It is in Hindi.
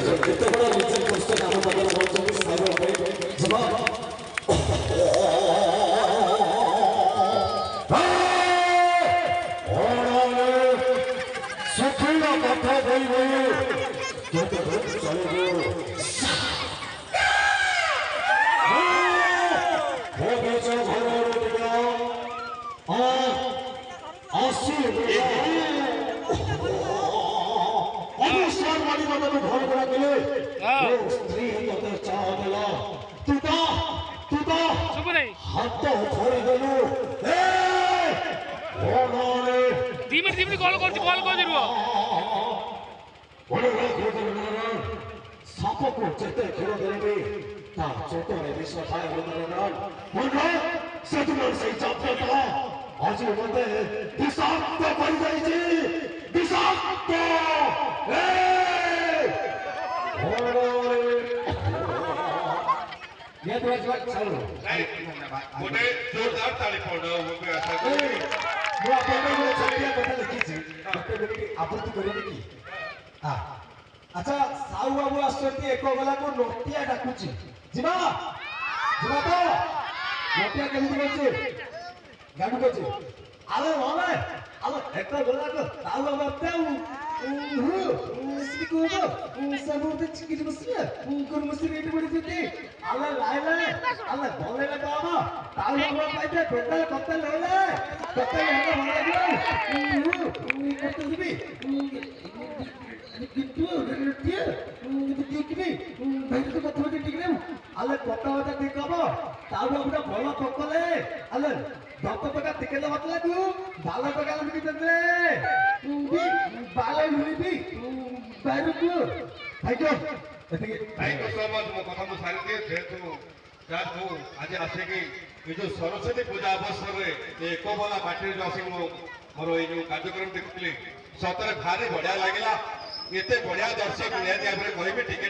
କେତେ ବଡ଼ ଲିଚନ କରୁଛନ୍ତି ଆମ ପାଖରେ କରୁଛନ୍ତି ସାଇବ ଭାଇ ଯିବା ସୁଖୀର କଥା କହିବୁ କେତେ ଚଳିବୁ सापको जेते खेल देबे ता चोटरे विश्व थाय सेतुर सही चापता आज मते विषाक्त पड़ जाई छी विषाक्त ये तो आज चलो मोटे जोरदार ताली पड़ो वो भी आशा करी ମୁଁ ଆପଣଙ୍କୁ ଛୋଟିଆ କଥା ଲେଖିଛି ଗୋଟେ ମିନିଟ୍ ଆବୃତ୍ତି କରିବେ କି ଆଚ୍ଛା ସାହୁ ବାବୁ ଆସୁଛନ୍ତି ଏକ ଗଲାକୁ ନଟିଆ ଡାକୁଛି ଯିବା ଯିବା ତ ନଟିଆ କେମିତି କରୁଛି ଗାଡୁ କରୁଛି ଆଲୋ ନହେଲେ ଆଲୋ ଏକ ଗଲାକୁ ସାହୁ ବାବୁ ଆସୁଥାଉ सबूत चिकिट बसिया कुर मसी रेट बड़ी थी अल्लाह लाइले अल्लाह बोले ना बाबा ताऊ बाबा पाइते बेटा कत्ते लेले कत्ते लेले भला दियो कत्ते दिबी किंतु रेटिया देखबी भाई तो कत्ते बड़ी ठीक रे अल्लाह कत्ता बता देखबो ताऊ बाबा भला पकले अल्लाह दत्त पका टिकेला बतला तू बाला पका लगी तंत्रे बाला लुईबी बारुकु भाई को समझ मो कथा मु सारी दे जेतु यार मु आज आसे कि ये जो सरस्वती पूजा अवसर रे एक बोला बाटी जो आसी मो मोर ए जो कार्यक्रम देखली सतरे भारे बढ़िया लागला एते बढ़िया दर्शक निया दिया रे कहबे टिके